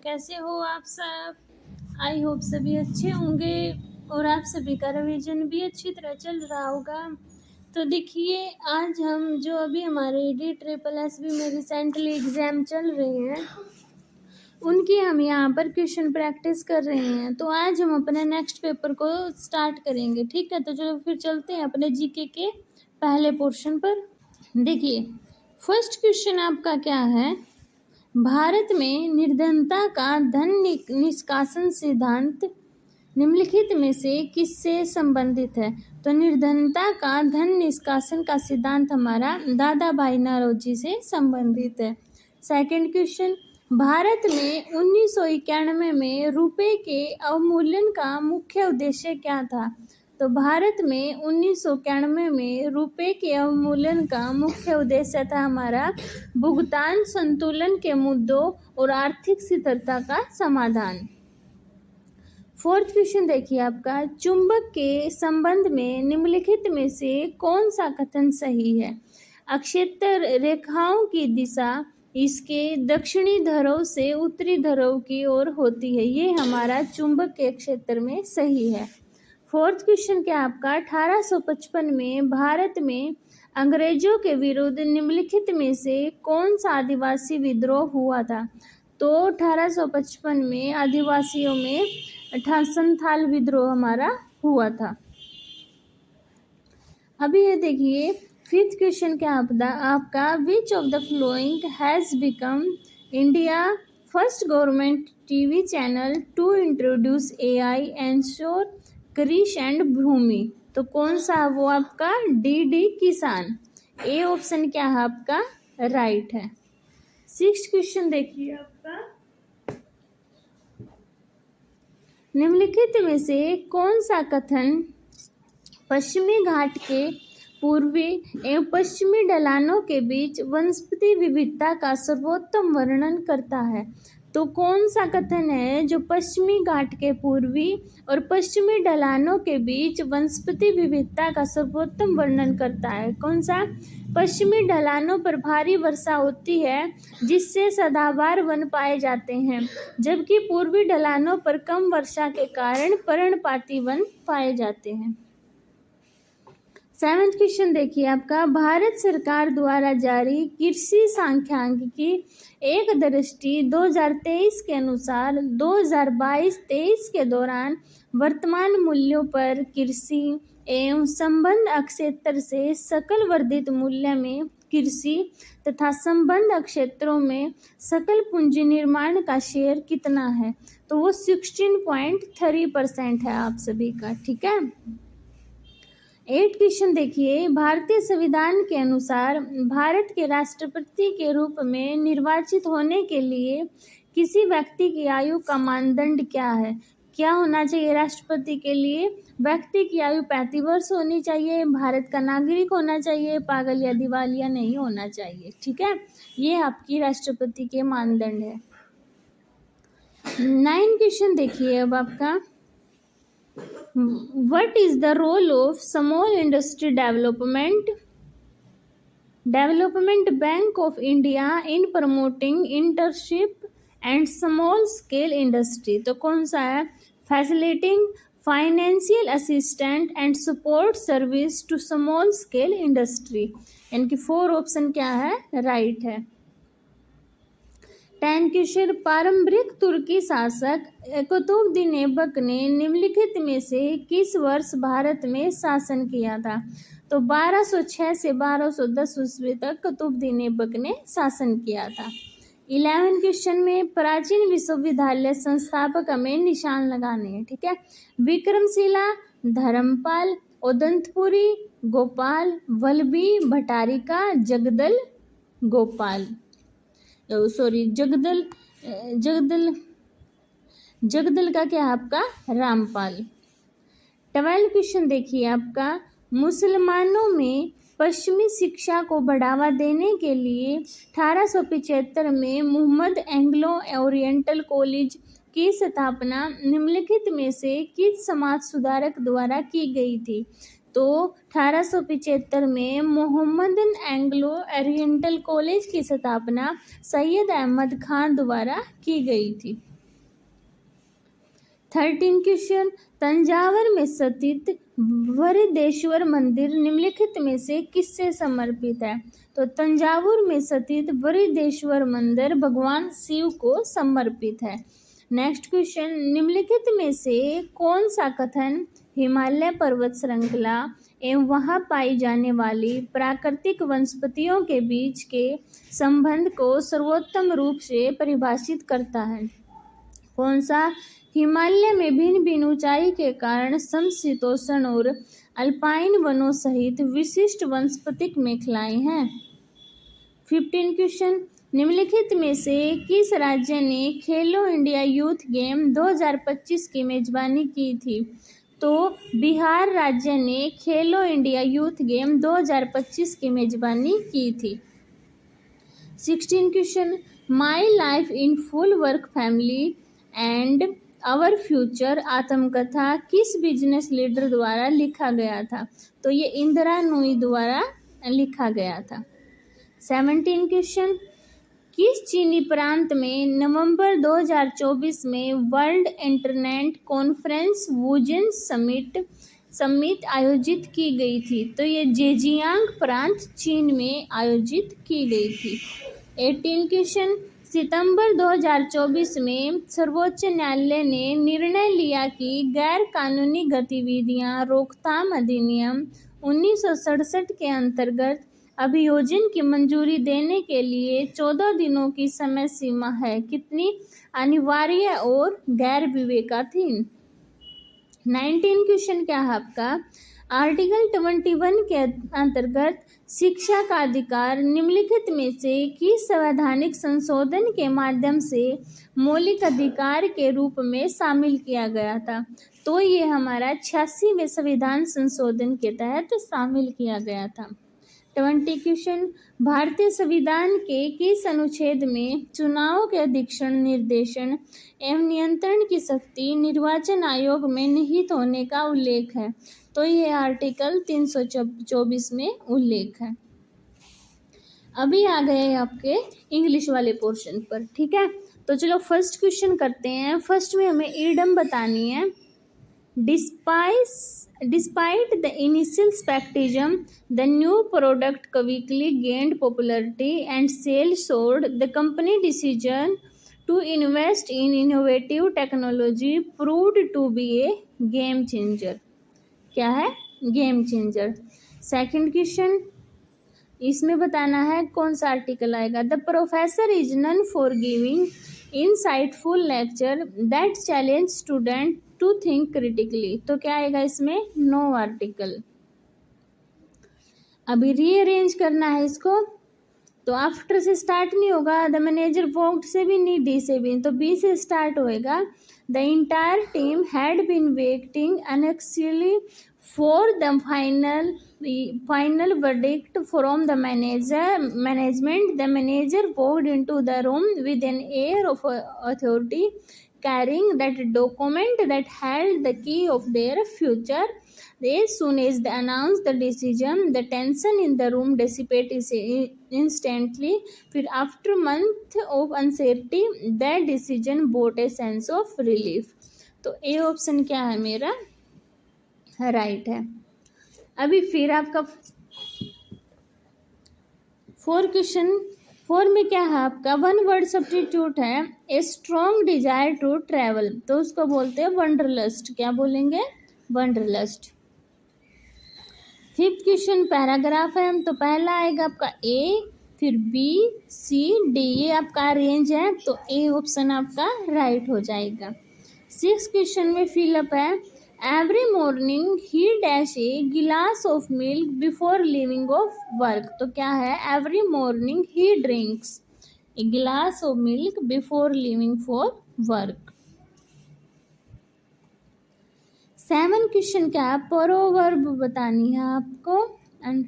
कैसे हो आप सब? आई होप सभी अच्छे होंगे और आप सभी का रिवीजन भी अच्छी तरह चल रहा होगा। तो देखिए, आज हम जो अभी हमारे DSSB में रिसेंटली एग्ज़ाम चल रहे हैं उनकी हम यहाँ पर क्वेश्चन प्रैक्टिस कर रहे हैं। तो आज हम अपने नेक्स्ट पेपर को स्टार्ट करेंगे, ठीक है? तो चलो फिर चलते हैं अपने जीके के पहले पोर्शन पर। देखिए, फर्स्ट क्वेश्चन आपका क्या है, भारत में निर्धनता का धन निष्कासन सिद्धांत निम्नलिखित में से किससे संबंधित है? तो निर्धनता का धन निष्कासन का सिद्धांत हमारा दादा भाई नौरोजी से संबंधित है। सेकंड क्वेश्चन, भारत में 1991 में रुपए के अवमूल्यन का मुख्य उद्देश्य क्या था? तो भारत में 1991 में रुपए के अवमूल्यन का मुख्य उद्देश्य था हमारा भुगतान संतुलन के मुद्दों और आर्थिक स्थिरता का समाधान। फोर्थ क्वेश्चन देखिए आपका, चुंबक के संबंध में निम्नलिखित में से कौन सा कथन सही है? अक्षेत्र रेखाओं की दिशा इसके दक्षिणी ध्रुव से उत्तरी ध्रुव की ओर होती है, ये हमारा चुंबक के क्षेत्र में सही है। फोर्थ क्वेश्चन क्या आपका, 1855 में भारत में अंग्रेजों के विरुद्ध निम्नलिखित में से कौन सा आदिवासी विद्रोह हुआ था? तो 1855 में आदिवासियों में संथाल विद्रोह हमारा हुआ था। अभी ये देखिए, फिफ्थ क्वेश्चन क्या आपका, which of the following has become India first government TV channel to introduce AI anchor Krishi and Bhoomi? तो कौन सा वो आपका DD किसान, ए ऑप्शन क्या है आपका राइट है। सिक्स्थ क्वेश्चन देखिए आपका, निम्नलिखित में से कौन सा कथन पश्चिमी घाट के पूर्वी एवं पश्चिमी ढलानों के बीच वनस्पति विविधता का सर्वोत्तम वर्णन करता है? तो कौन सा कथन है जो पश्चिमी घाट के पूर्वी और पश्चिमी ढलानों के बीच वनस्पति विविधता का सर्वोत्तम वर्णन करता है? कौन सा? पश्चिमी ढलानों पर भारी वर्षा होती है जिससे सदाबहार वन पाए जाते हैं, जबकि पूर्वी ढलानों पर कम वर्षा के कारण पर्णपाती वन पाए जाते हैं। सेवंथ क्वेश्चन देखिए आपका, भारत सरकार द्वारा जारी कृषि सांख्यिकी एक दृष्टि 2023 के अनुसार 2022-23 के दौरान वर्तमान मूल्यों पर कृषि एवं संबंध क्षेत्र से सकल वर्धित मूल्य में कृषि तथा संबंध क्षेत्रों में सकल पूंजी निर्माण का शेयर कितना है? तो वो 16.3% है आप सभी का, ठीक है। 8 क्वेश्चन देखिए, भारतीय संविधान के अनुसार भारत के राष्ट्रपति के रूप में निर्वाचित होने के लिए किसी व्यक्ति की आयु का मानदंड क्या है? क्या होना चाहिए राष्ट्रपति के लिए? व्यक्ति की आयु 35 वर्ष होनी चाहिए, भारत का नागरिक होना चाहिए, पागल या दिवालिया नहीं होना चाहिए, ठीक है। ये आपकी राष्ट्रपति के मानदंड है। 9 क्वेश्चन देखिए अब आपका, What is the role of small industry development Bank of India in promoting internship and small scale industry? तो कौन सा है? Facilitating financial assistance and support service to small scale industry। इनकी 4 ऑप्शन क्या है? राइट है। 10 क्वेश्चन, पारंपरिक तुर्की शासक कुतुबुद्दीन ऐबक ने निम्नलिखित में से किस वर्ष भारत में शासन किया था? तो 1206 से 1210 ईस्वी तक कुतुबुद्दीन ऐबक ने शासन किया था। 11 क्वेश्चन में प्राचीन विश्वविद्यालय संस्थापक हमें निशान लगाने हैं, ठीक है। विक्रमशिला, धर्मपाल, उदंतपुरी, गोपाल, वल्लभी, भट्टारिका, जगदल गोपाल, जगदल का क्या आपका रामपाल। 12 क्वेश्चन देखिए आपका, मुसलमानों में पश्चिमी शिक्षा को बढ़ावा देने के लिए 1875 में मुहम्मद एंग्लो ओरिएंटल कॉलेज की स्थापना निम्नलिखित में से किस समाज सुधारक द्वारा की गई थी? तो 1875 में मोहम्मद एंग्लो ओरिएंटल कॉलेज की स्थापना सैयद अहमद खान द्वारा की गई थी। 13 क्वेश्चन, तंजावर में स्थित वृहदेश्वर मंदिर निम्नलिखित में से किससे समर्पित है? तो तंजावुर में स्थित वृहदेश्वर मंदिर भगवान शिव को समर्पित है। नेक्स्ट क्वेश्चन, निम्नलिखित में से कौन सा कथन हिमालय पर्वत श्रृंखला एवं वहां पाई जाने वाली प्राकृतिक वनस्पतियों के बीच के संबंध को सर्वोत्तम रूप से परिभाषित करता है? कौन सा? हिमालय में भिन्न भिन्न ऊंचाई के कारण समशीतोष्ण और अल्पाइन वनों सहित विशिष्ट वनस्पतिक मेखलाएं हैं। 15 क्वेश्चन, निम्नलिखित में से किस राज्य ने खेलो इंडिया यूथ गेम 2025 की मेजबानी की थी? तो बिहार राज्य ने खेलो इंडिया यूथ गेम 2025 की मेजबानी की थी। 16 question, my life in full work family and our future आत्मकथा किस बिजनेस लीडर द्वारा लिखा गया था? तो ये इंदिरा नूई द्वारा लिखा गया था। 17 क्वेश्चन, किस चीनी प्रांत में नवंबर 2024 में वर्ल्ड इंटरनेट कॉन्फ्रेंस वुजेन समिट आयोजित की गई थी? तो ये जेजियांग प्रांत चीन में आयोजित की गई थी। 18 क्वेश्चन, सितंबर 2024 में सर्वोच्च न्यायालय ने निर्णय लिया कि गैर कानूनी गतिविधियां रोकथाम अधिनियम 1967 के अंतर्गत अभियोजन की मंजूरी देने के लिए 14 दिनों की समय सीमा है। कितनी अनिवार्य और गैर विवेकाधीन? 19 क्वेश्चन क्या है आपका? आर्टिकल 21 के अंतर्गत शिक्षा का अधिकार निम्नलिखित में से किस संवैधानिक संशोधन के माध्यम से मौलिक अधिकार के रूप में शामिल किया गया था? तो ये हमारा 86वें संविधान संशोधन के तहत शामिल किया गया था। 20 क्वेश्चन, भारतीय संविधान के किस अनुच्छेद में चुनाव के अधीक्षण निर्देशन एवं नियंत्रण की शक्ति निर्वाचन आयोग में निहित होने का उल्लेख है? तो ये आर्टिकल 324 में उल्लेख है। अभी आ गए आपके इंग्लिश वाले पोर्शन पर, ठीक है। तो चलो फर्स्ट क्वेश्चन करते हैं। फर्स्ट में हमें ईडम बतानी है। Despite the initial skepticism, the new product quickly gained popularity and sales soared. The company decision to invest in innovative technology proved to be a game changer. क्या है? Game changer. Second question, इसमें बताना है कौन सा article आएगा। The professor is known for giving insightful lecture that challenge student to think critically. तो क्या आएगा इसमें? No article. अभी रीअरेंज करना है इसको, तो आफ्टर से स्टार्ट नहीं होगा। द मैनेजर वॉक्ड से भी नहीं, डी से भी, तो बी से स्टार्ट होएगा। The entire team had been waiting anxiously for the final verdict from the management. The manager walked into the room with an air of authority, carrying that document that held the key of their future. As soon as they announced the decision, the tension in the room dissipated instantly. फिर after month of uncertainty, that decision brought a sense of relief. तो A option क्या है मेरा? Right है। अभी फिर आपका 4 में क्या है आपका? वन वर्ड सब्स्टिट्यूट है। A strong desire to travel, तो उसको बोलते हैं वंडरलस्ट। क्या बोलेंगे? वंडरलस्ट। 5th क्वेश्चन पैराग्राफ है, तो पहला आएगा आपका ए, फिर बी, सी, डी, ये आपका रेंज है, तो ए ऑप्शन आपका राइट हो जाएगा। 6th क्वेश्चन में फिलअप है। एवरी मॉर्निंग ही डैश ए गिलास of milk before living of work, तो क्या है? एवरी मॉर्निंग ही ड्रिंक्स ए गिलास of milk before living for work. 7 question क्या है? प्रोवर्ब बतानी है आपको। And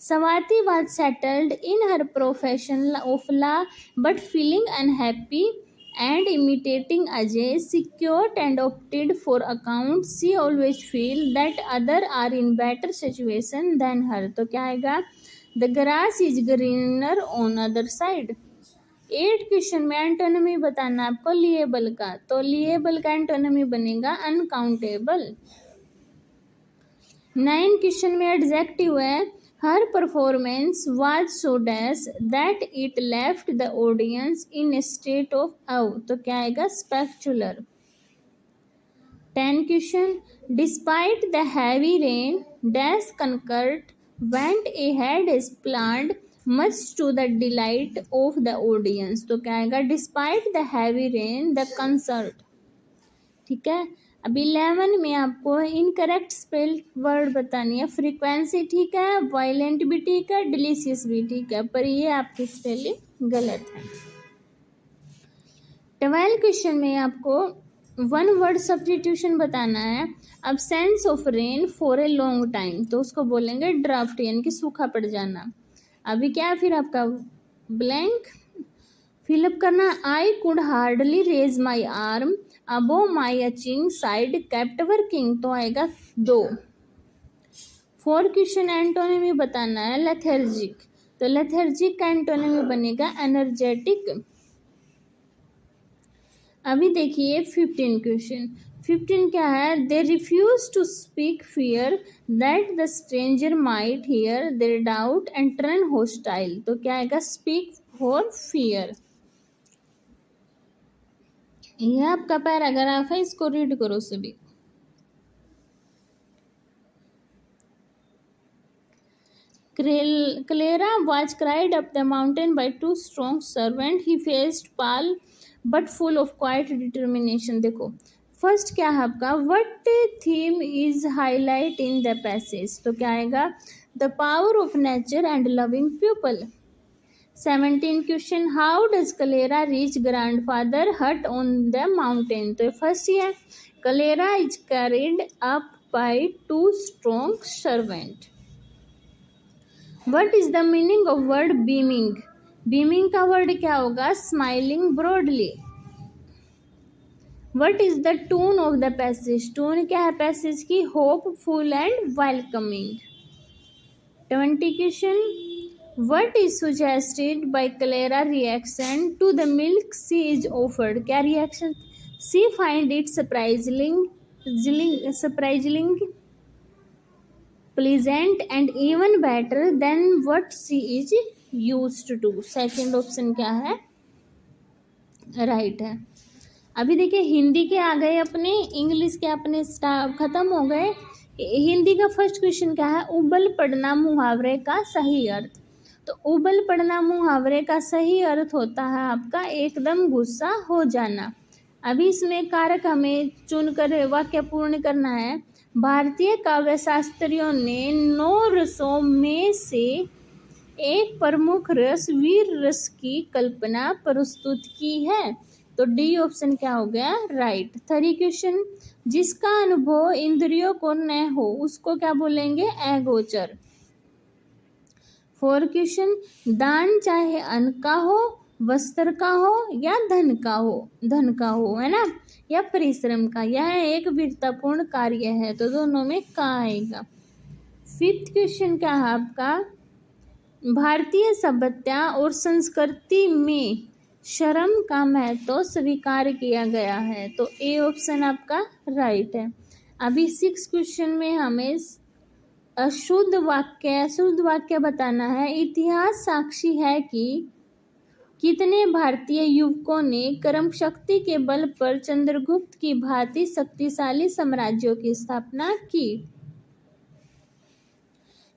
Swati was settled in her profession of law but feeling unhappy and imitating Ajay, secured and opted for accounts. She always feel that other are in better situation than her. तो क्या आएगा? The grass is greener on other side. 8 question में एंटोनिमी बताना है आपको liable का, तो liable का एंटोनिमी बनेगा अनकाउंटेबल। 9 क्वेश्चन में एडजेक्टिव है, her performance was so dash that it left the audience in a state of awe, तो क्या आएगा spectacular. 10 question, despite the heavy rain dash concert went ahead as planned much to the delight of the audience, तो क्या आएगा despite the heavy rain the concert. ठीक है, अब 11 में आपको इनकरेक्ट स्पेल वर्ड बतानी है, फ्रीक्वेंसी ठीक है, वायलेंट भी ठीक है, डिलीशियस भी ठीक है, पर ये आपकी स्पेलिंग गलत है। 12 क्वेश्चन में आपको वन वर्ड सब्स्टिट्यूशन बताना है, absence of rain for a long time, तो उसको बोलेंगे ड्राफ्ट यानी कि सूखा पड़ जाना। अभी क्या है फिर आपका ब्लैंक फिलअप करना, I could hardly raise my arm above my aching side kept working, तो आएगा 2। 4 क्वेश्चन एंटोनिमी बताना है लेथर्जिक, तो लेथर्जिक का एंटोनिमी बनेगा एनर्जेटिक। अभी देखिए 15 क्वेश्चन, 15 क्या है, they refuse to speak fear that the stranger might hear their doubt and turn hostile, तो क्या आएगा स्पीक फॉर फियर। यह आपका पैराग्राफ है, इसको रीड करो सभी। Clara was cried up the mountain by 2 strong servants. He faced pal but full of quiet determination। देखो फर्स्ट क्या है आपका, what theme is highlight in the passage, तो क्या आएगा the power of nature and loving people। 17 question, how does cholera reach grandfather हट on the mountain, तो first ये cholera is carried up by 2 strong servant. What is the meaning of word beaming, beaming का word क्या होगा smiling broadly. What is the tone of the passage, tone क्या है passage की hopeful and welcoming. 20 question, What is suggested by Clara reaction to the milk she is offered, क्या reaction, she find it surprising pleasant and even better than what she is used to। Second option क्या है right है। अभी देखिए हिंदी के आ गए अपने, English के अपने खत्म हो गए। हिंदी का फर्स्ट क्वेश्चन क्या है, उबल पड़ना मुहावरे का सही अर्थ, तो उबल पड़ना मुहावरे का सही अर्थ होता है आपका एकदम गुस्सा हो जाना। अभी इसमें कारक हमें चुनकर वाक्य पूर्ण करना है। भारतीय काव्य शास्त्रियों ने 9 रसों में से एक प्रमुख रस वीर रस की कल्पना प्रस्तुत की है, तो डी ऑप्शन क्या हो गया राइट। 3 क्वेश्चन, जिसका अनुभव इंद्रियों को न हो उसको क्या बोलेंगे अगोचर। 4 क्वेश्चन, दान चाहे अन्न का हो, वस्त्र का हो या धन का हो है ना, या परिश्रम का, यह एक वीरतापूर्ण कार्य है, तो दोनों में का आएगा। 5th क्वेश्चन क्या है आपका, भारतीय सभ्यता और संस्कृति में शर्म का महत्व स्वीकार किया गया है, तो ए ऑप्शन आपका राइट है। अभी 6 क्वेश्चन में हमें अशुद्ध वाक्य बताना है। इतिहास साक्षी है कि कितने भारतीय युवकों ने कर्म शक्ति के बल पर चंद्रगुप्त की भांति शक्तिशाली साम्राज्यों की स्थापना की।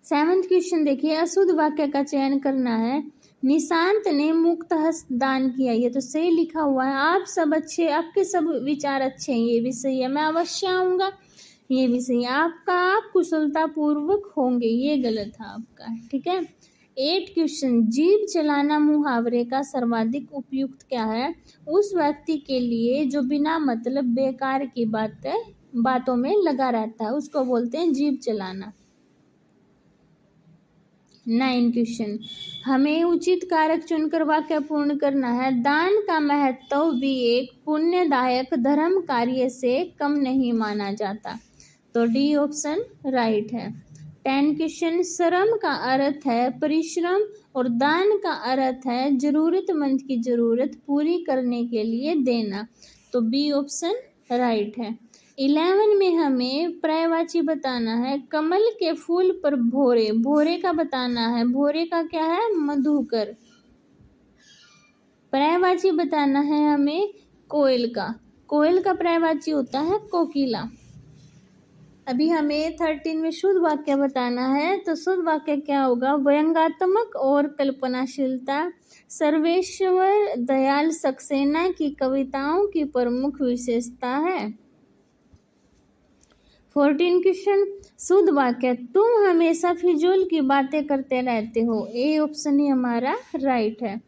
7th क्वेश्चन देखिए, अशुद्ध वाक्य का चयन करना है। निशांत ने मुक्त हस्त दान किया, ये तो सही लिखा हुआ है। आप सब अच्छे, आपके सब विचार अच्छे हैं, ये भी सही है। मैं अवश्य आऊंगा, ये भी सही है। आपका आप कुशलता पूर्वक होंगे, ये गलत है आपका, ठीक है। 8 क्वेश्चन, जीभ चलाना मुहावरे का सर्वाधिक उपयुक्त क्या है, उस व्यक्ति के लिए जो बिना मतलब बेकार की बातों में लगा रहता है उसको बोलते हैं जीभ चलाना। 9 क्वेश्चन, हमें उचित कारक चुनकर वाक्य पूर्ण करना है। दान का महत्व भी एक पुण्यदायक धर्म कार्य से कम नहीं माना जाता, तो डी ऑप्शन राइट है। 10 क्वेश्चन, श्रम का अर्थ है परिश्रम और दान का अर्थ है जरूरतमंद की जरूरत पूरी करने के लिए देना। तो बी ऑप्शन राइट है। 11 में हमें पर्यायवाची बताना है। कमल के फूल पर भोरे, भोरे का बताना है। भोरे का क्या है? मधुकर। पर्यायवाची बताना है हमें कोयल का। कोयल का पर्यायवाची होता है कोकिला। अभी हमें 13 में शुद्ध वाक्य बताना है। तो शुद्ध वाक्य क्या होगा? व्यंग्यात्मक और कल्पनाशीलता सर्वेश्वर दयाल सक्सेना की कविताओं की प्रमुख विशेषता है। 14 क्वेश्चन, शुद्ध वाक्य, तुम हमेशा फिजूल की बातें करते रहते हो। ए ऑप्शन ही हमारा राइट है।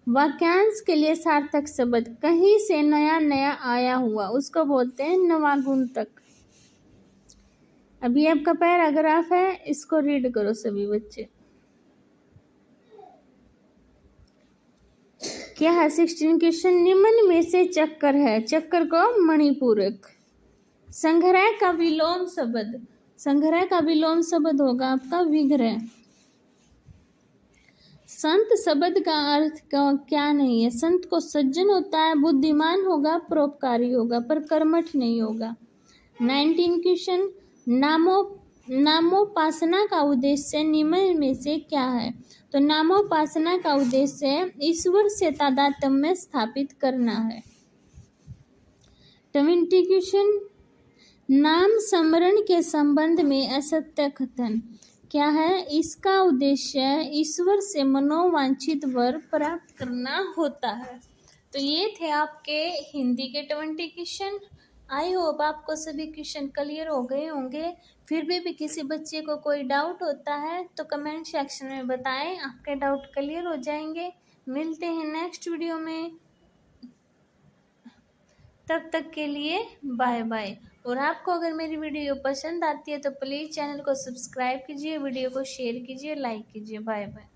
वाक्यांश के लिए सार्थक शब्द, कहीं से नया नया आया हुआ, उसको बोलते हैं नवागुंतक। अभी आपका पैराग्राफ है, इसको रीड करो सभी बच्चे। क्या है? 16 क्वेश्चन, निम्न में से चक्कर है। चक्कर को मणिपूरक। संग्रह का विलोम शब्द, संग्रह का विलोम शब्द होगा आपका विग्रह। संत शब्द का अर्थ क्या नहीं है? संत को सज्जन होता है, बुद्धिमान होगा, परोपकारी होगा, पर कर्मठ नहीं होगा। 19 क्वेश्चन, नामोपासना का उद्देश्य निम्न में से क्या है? तो नामोपासना का उद्देश्य ईश्वर से तादात्म्य स्थापित करना है। 20 क्वेश्चन, नाम स्मरण के संबंध में असत्य कथन क्या है? इसका उद्देश्य ईश्वर से मनोवांछित वर प्राप्त करना होता है। तो ये थे आपके हिंदी के 20 क्वेश्चन। आई होप आपको सभी क्वेश्चन क्लियर हो गए होंगे। फिर भी किसी बच्चे को कोई डाउट होता है तो कमेंट सेक्शन में बताएं, आपके डाउट क्लियर हो जाएंगे। मिलते हैं नेक्स्ट वीडियो में, तब तक के लिए बाय बाय। और आपको अगर मेरी वीडियो पसंद आती है तो प्लीज़ चैनल को सब्सक्राइब कीजिए, वीडियो को शेयर कीजिए, लाइक कीजिए। Bye bye.